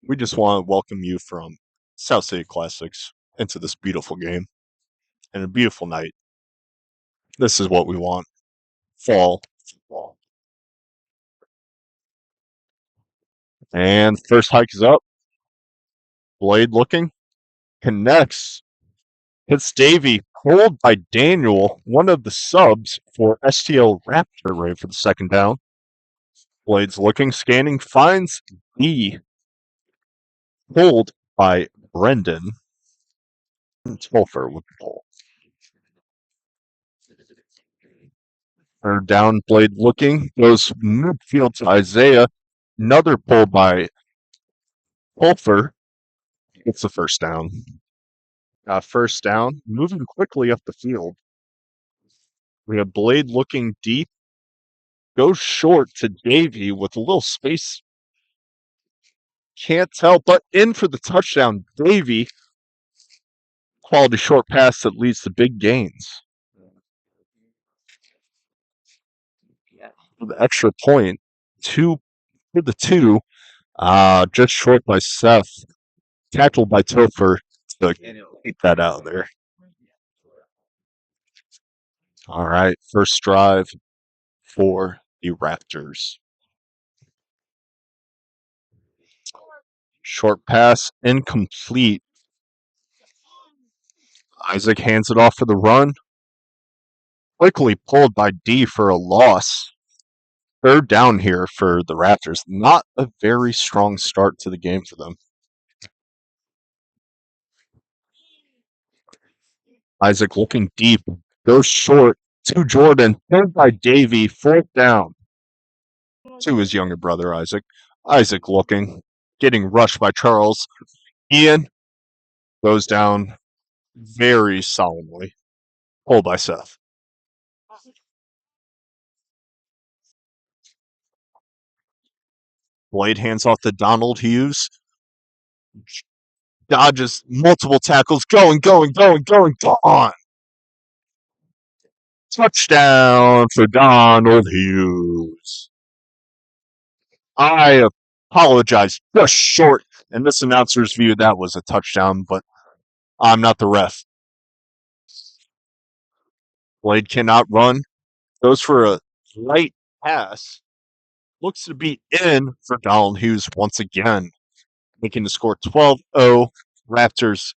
We just want to welcome you from South City Classics into this beautiful game and a beautiful night. This is what we want. Fall football. And first hike is up. Blade looking. Connects. Hits Davey. Pulled by Daniel, one of the subs for STL Raptor right for the second down. Blade's looking, scanning, finds D. Pulled by Brendan. Tolfer with the pull. Third down, Blade looking, goes midfield to Isaiah. Another pull by Pulfer. Gets the first down. First down, moving quickly up the field. We have Blade looking deep. Goes short to Davey with a little space. Can't tell, but in for the touchdown. Davey. Quality short pass that leads to big gains. For the extra point, 2 for the 2. Just short by Seth. Tackled by Topher to keep that out of there. All right, first drive for the Raptors. Short pass, incomplete. Isaac hands it off for the run. Quickly pulled by D for a loss. Third down here for the Raptors. Not a very strong start to the game for them. Isaac looking deep. Goes short to Jordan. Pulled by Davey. Fourth down. To his younger brother, Isaac. Isaac looking. Getting rushed by Charles. Ian goes down very solemnly. Pulled by Seth. Blade hands off to Donald Hughes. Dodges multiple tackles. Going. Gone. Touchdown for Donald Hughes. I apologize. Just short. In this announcer's view, that was a touchdown, but I'm not the ref. Blade cannot run. Goes for a light pass. Looks to be in for Donald Hughes once again, making the score 12-0. Raptors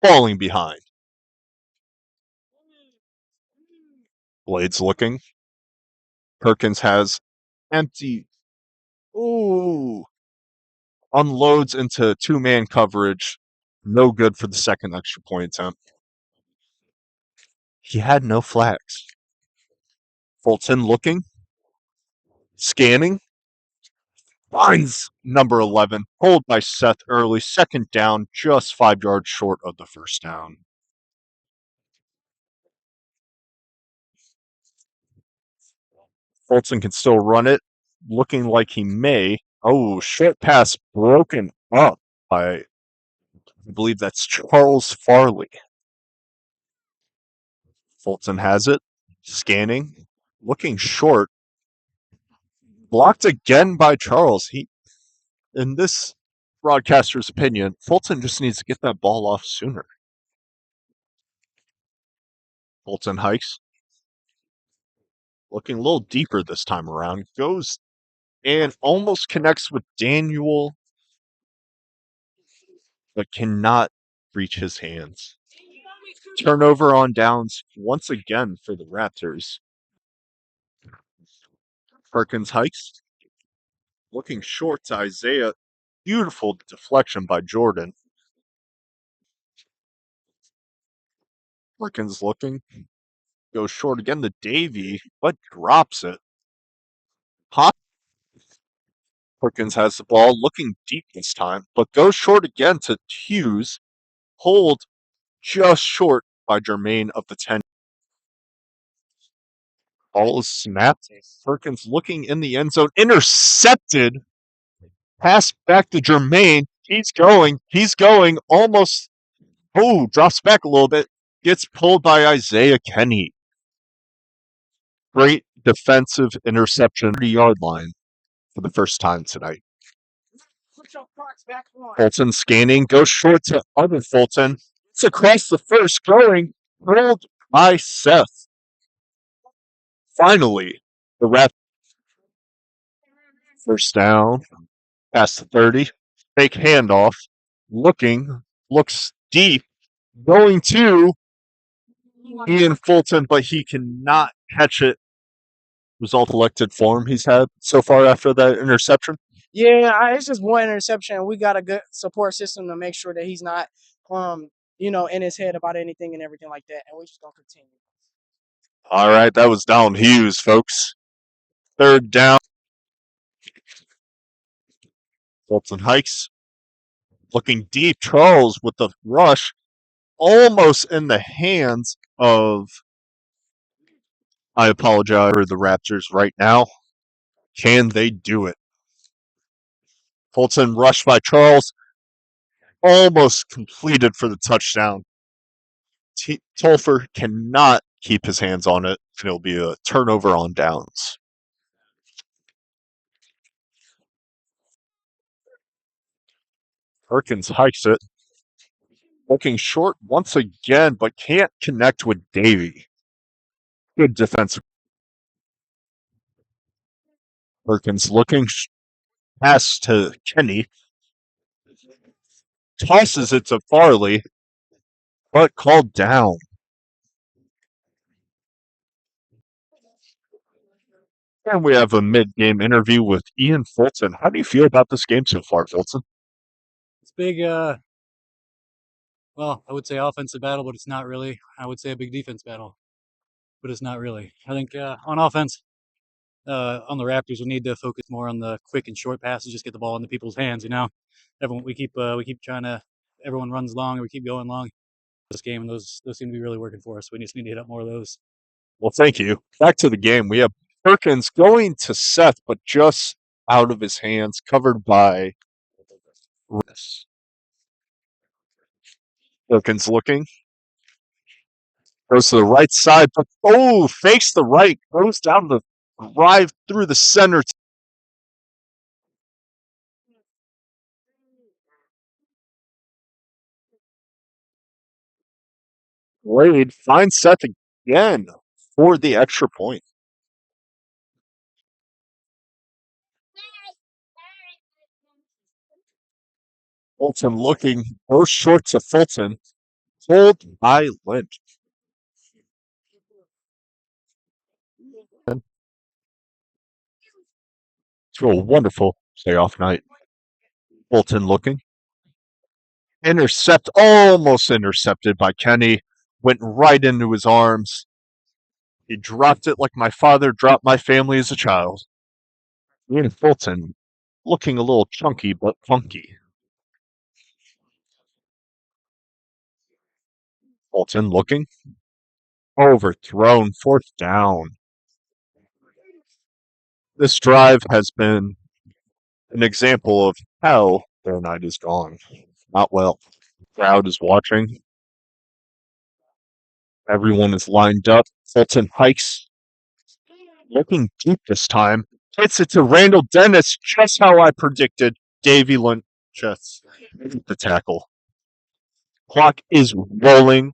falling behind. Blade's looking. Perkins has empty. Ooh. Unloads into two-man coverage. No good for the second extra point attempt. He had no flags. Fulton looking. Scanning. Finds number 11. Pulled by Seth early. Second down. Just 5 yards short of the first down. Fulton can still run it. Looking like he may. Oh, short pass broken up by, I believe that's Charles Farley. Fulton has it. Scanning. Looking short. Blocked again by Charles. In this broadcaster's opinion, Fulton just needs to get that ball off sooner. Fulton hikes. Looking a little deeper this time around. Goes and almost connects with Daniel, but cannot reach his hands. Turnover on downs once again for the Raptors. Perkins hikes. Looking short to Isaiah. Beautiful deflection by Jordan. Perkins looking. Goes short again to Davey, but drops it. Perkins has the ball, looking deep this time, but goes short again to Hughes. Pulled just short by Jermaine of the 10. Ball is snapped. Perkins looking in the end zone. Intercepted. Pass back to Jermaine. He's going. Almost. Oh, drops back a little bit. Gets pulled by Isaiah Kenny. Great defensive interception, 30-yard line for the first time tonight. Fulton scanning, goes short to other Fulton. It's across the first, going, pulled by Seth. Finally, the Raptors first down, past the 30. Fake handoff, looks deep, going to Ian Fulton, but he cannot catch it. Result elected form he's had so far after that interception. Yeah, it's just one interception. We got a good support system to make sure that he's not, in his head about anything and everything like that. And we just gonna continue. All right, that was Down Hughes, folks. Third down. Fulton hikes, looking deep. Charles with the rush, almost in the hands of. I apologize for the Raptors right now. Can they do it? Fulton rushed by Charles, almost completed for the touchdown. Tolfer cannot keep his hands on it, and it'll be a turnover on downs. Perkins hikes it, looking short once again, but can't connect with Davey. Good defensive. Perkins looking pass to Kenny, tosses it to Farley, but called down. And we have a mid-game interview with Ian Fulton. How do you feel about this game so far, Fulton? It's big, well, I would say offensive battle, but it's not really. I would say a big defense battle, but it's not really. I think on offense, on the Raptors, we need to focus more on the quick and short passes, just get the ball into people's hands. We keep trying to. Everyone runs long, and we keep going long. This game, and those seem to be really working for us. We just need to hit up more of those. Well, thank you. Back to the game. We have Perkins going to Seth, but just out of his hands, covered by Riss. Perkins looking. Goes to the right side, but fakes the right, goes down the drive through the center. Wade finds Seth again for the extra point. Fulton looking, goes short to Fulton, pulled by Lynch. To a wonderful playoff night. Fulton looking. Almost intercepted by Kenny. Went right into his arms. He dropped it like my father dropped my family as a child. Ian Fulton looking a little chunky but funky. Fulton looking. Overthrown, fourth down. This drive has been an example of how their night is gone. Not well. Crowd is watching. Everyone is lined up. Fulton hikes. Looking deep this time. Hits it to Randall Dennis, just how I predicted. Davey Lynch just the tackle. Clock is rolling.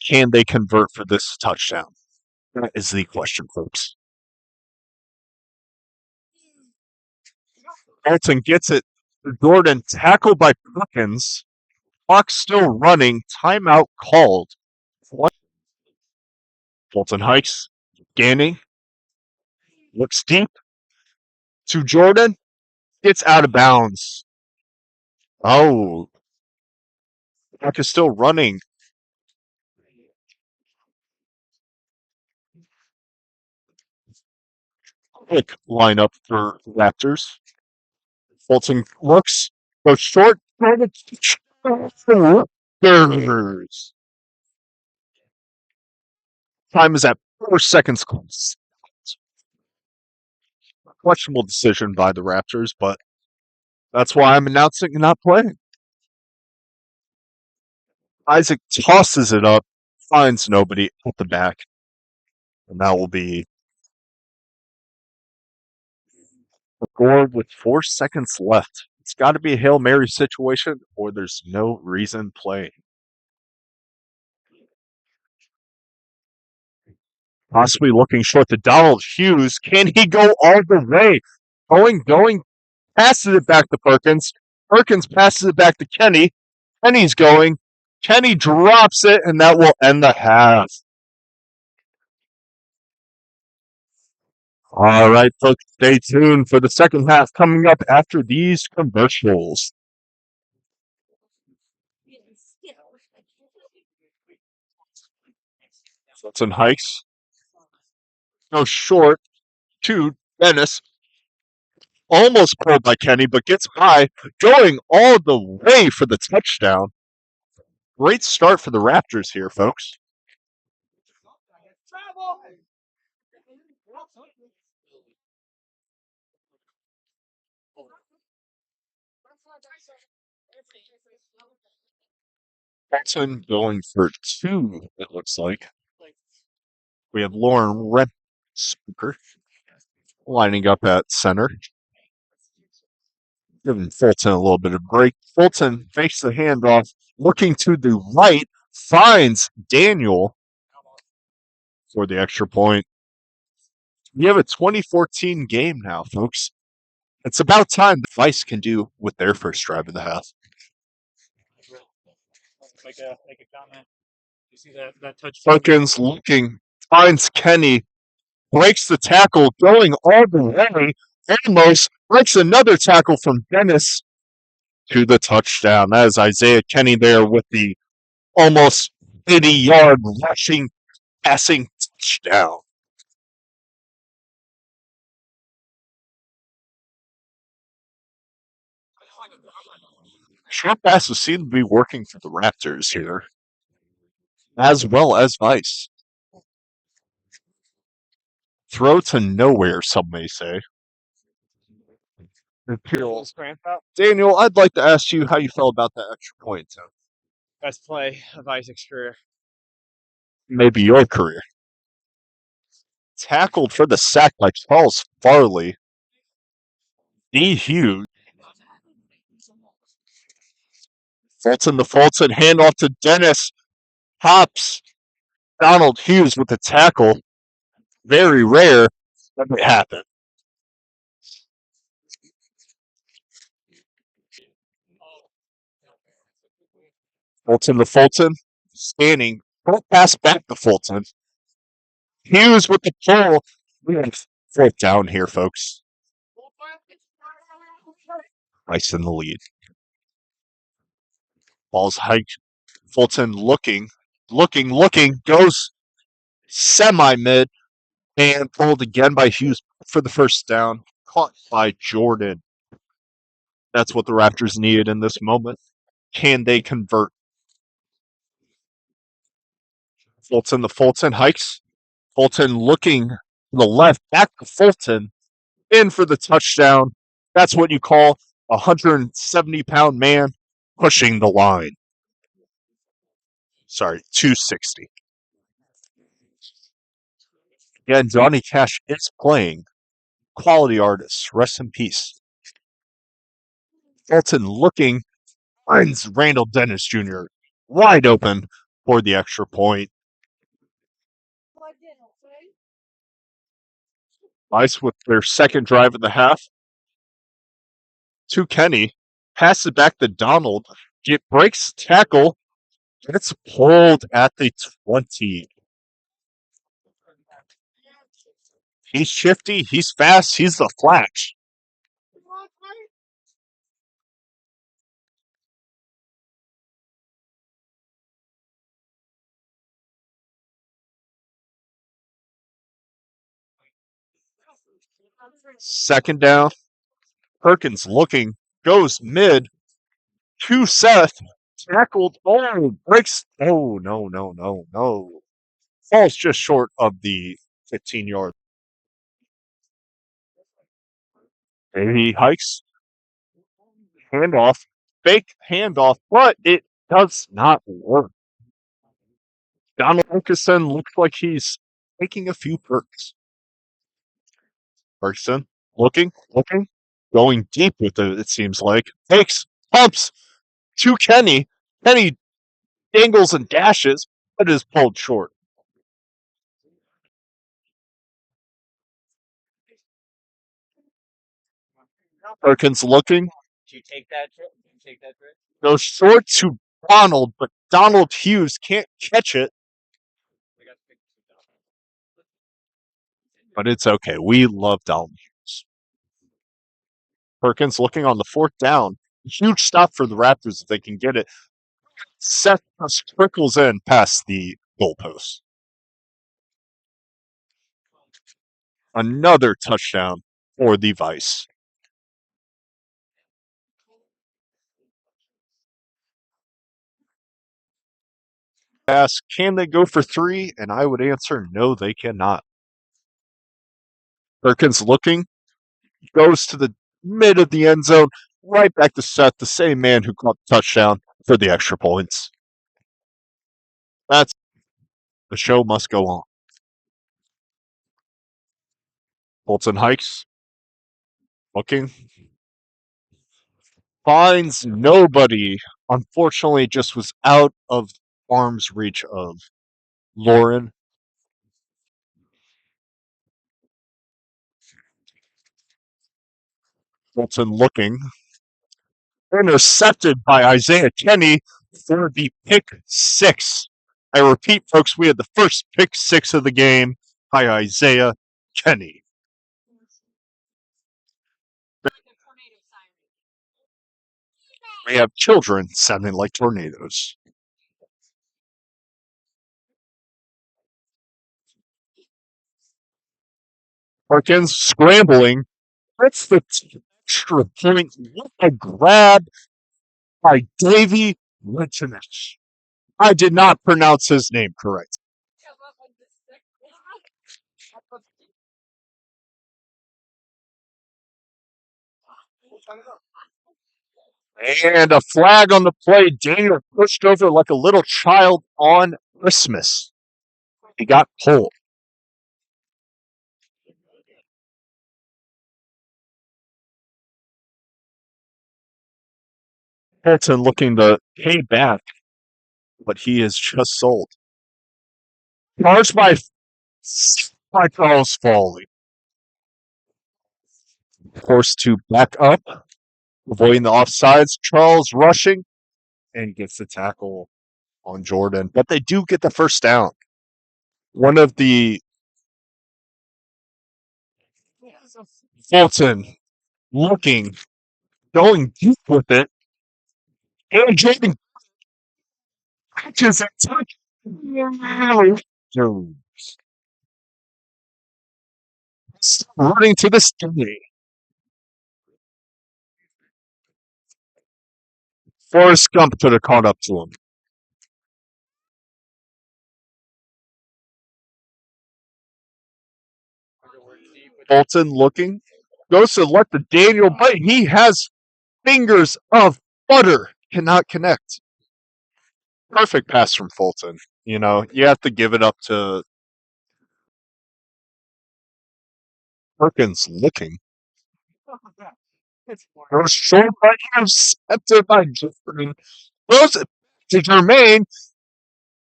Can they convert for this touchdown? That is the question, folks. Fulton gets it. Jordan tackled by Perkins. Clock still running. Timeout called. Fulton hikes. Scanning. Looks deep. To Jordan. Gets out of bounds. Oh. Clock is still running. Quick lineup for Raptors. Fulton looks. Goes short. Raptors. Time is at 4 seconds. Questionable decision by the Raptors, but that's why I'm announcing and not playing. Isaac tosses it up, finds nobody at the back, and that will be Score with 4 seconds left. It's got to be a Hail Mary situation, or there's no reason playing. Possibly looking short to Donald Hughes. Can he go all the way? Going, passes it back to Perkins. Perkins passes it back to Kenny. Kenny's going. Kenny drops it, and that will end the half. All right, folks, stay tuned for the second half coming up after these commercials. Fulton hikes. Goes short to Dennis. Almost pulled by Kenny, but gets by, going all the way for the touchdown. Great start for the Raptors here, folks. Fulton going for 2, it looks like. We have Lauren Redspooker lining up at center. Giving Fulton a little bit of break. Fulton fakes the handoff, looking to the right, finds Daniel for the extra point. We have a 2014 game now, folks. It's about time the Vice can do with their first drive of the half. Make a comment. You see that touch? Perkins looking, finds Kenny, breaks the tackle, going all the way, almost breaks another tackle from Dennis to the touchdown. That is Isaiah Kenny there with the almost 80-yard rushing, passing touchdown. Short passes seem to be working for the Raptors here, as well as Vice. Throw to nowhere, some may say. Daniel, I'd like to ask you how you felt about that extra point. Best play of Isaac's career. Maybe your career. Tackled for the sack by Charles Farley. D. Hughes. Fulton to Fulton, handoff to Dennis. Hops. Donald Hughes with the tackle. Very rare, but it happened. Fulton to Fulton. Standing. Don't pass back to Fulton. Hughes with the pull. We have 4th down here, folks. Rice in the lead. Ball's hiked. Fulton looking, goes semi-mid, and pulled again by Hughes for the first down. Caught by Jordan. That's what the Raptors needed in this moment. Can they convert? Fulton to Fulton hikes. Fulton looking to the left, back to Fulton, in for the touchdown. That's what you call a 170-pound man pushing the line. Sorry, 260. Again, Johnny Cash is playing. Quality artist. Rest in peace. Fulton looking, finds Randall Dennis Jr. wide open for the extra point. Vice with their second drive of the half. To Kenny. Passes it back to Donald. It breaks tackle. Gets pulled at the 20. He's shifty. He's fast. He's the Flash. Second down. Perkins looking. Goes mid. To Seth. Tackled. Oh, breaks. Oh, no. Falls just short of the 15-yard. He hikes. Handoff. Fake handoff, but it does not work. Donald Wilkerson looks like he's taking a few perks. Ferguson looking, going deep with it seems like. Takes, pumps to Kenny. Kenny dangles and dashes, but is pulled short. Perkins looking, Did you take that trip? Did you take that trip? goes short to Donald, but Donald Hughes can't catch it. But it's okay. We love Donald Hughes. Perkins looking on the fourth down. Huge stop for the Raptors if they can get it. Seth just trickles in past the goalpost. Another touchdown for the Vice. Ask, can they go for three? And I would answer, no, they cannot. Perkins looking, goes to the mid of the end zone, right back to Seth, the same man who caught the touchdown for the extra points. That's the show must go on. Bolton hikes, looking, finds nobody. Unfortunately, just was out of arm's reach of Lauren. Bolton looking, intercepted by Isaiah Kenny for the pick six. I repeat, folks, we had the first pick six of the game by Isaiah Kenny. We have children sounding like tornadoes. Perkins scrambling. That's the extra point. What a grab by Davey Litinich. I did not pronounce his name correct. And a flag on the play. Daniel pushed over like a little child on Christmas. He got pulled. Bolton looking to pay back, but he is just sold. Charged by Charles Foley. Forced to back up, avoiding the offsides. Charles rushing and gets the tackle on Jordan, but they do get the first down. One of the Fulton looking, going deep with it, and Jordan catches a touch. Running to the day. Forrest Gump could have caught up to him. Bolton looking, goes to let the Daniel bite. He has fingers of butter, cannot connect. Perfect pass from Fulton. You know, you have to give it up to Perkins looking. Goes short by intercepted by Jordan. Throws it to Jermaine.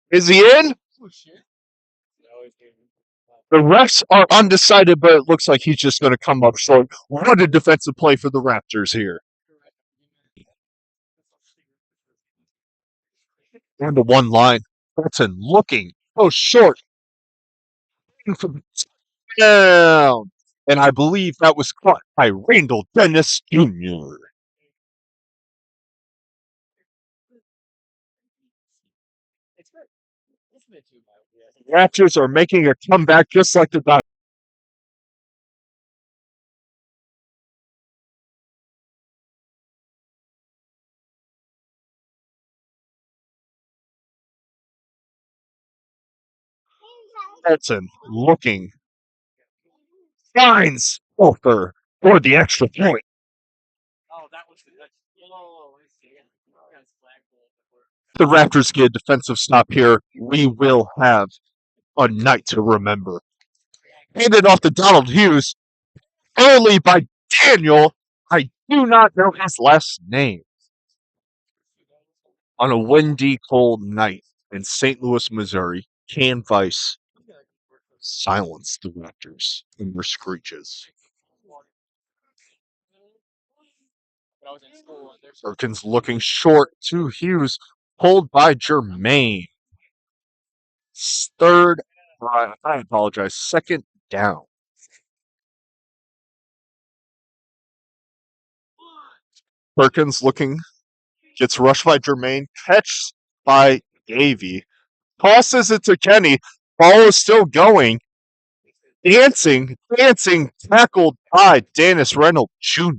Is he in? The refs are undecided, but it looks like he's just going to come up short. What a defensive play for the Raptors here. And the one line. Fulton looking. Oh, short. Down. And I believe that was caught by Randall Dennis Jr. Raptors are making a comeback just like the Dodgers. Fulton looking. Finds Fulfer for the extra point. The Raptors get a defensive stop here. We will have a night to remember. Handed off to Donald Hughes. early by Daniel. I do not know his last name. On a windy, cold night in St. Louis, Missouri, Can Vice silenced the Raptors in their screeches. Perkins looking short to Hughes, pulled by Jermaine. I apologize, second down. Perkins looking, gets rushed by Jermaine, catch by Davey, tosses it to Kenny, ball is still going, dancing, tackled by Dennis Reynolds Jr.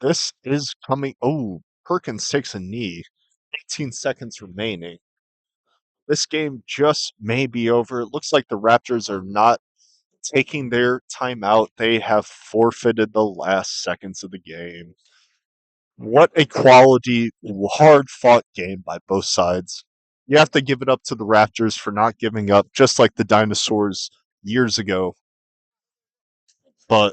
This is coming. Oh, Perkins takes a knee. 18 seconds remaining. This game just may be over. It looks like the Raptors are not taking their timeout. They have forfeited the last seconds of the game. What a quality, hard fought game by both sides. You have to give it up to the Raptors for not giving up, just like the Dinosaurs years ago. But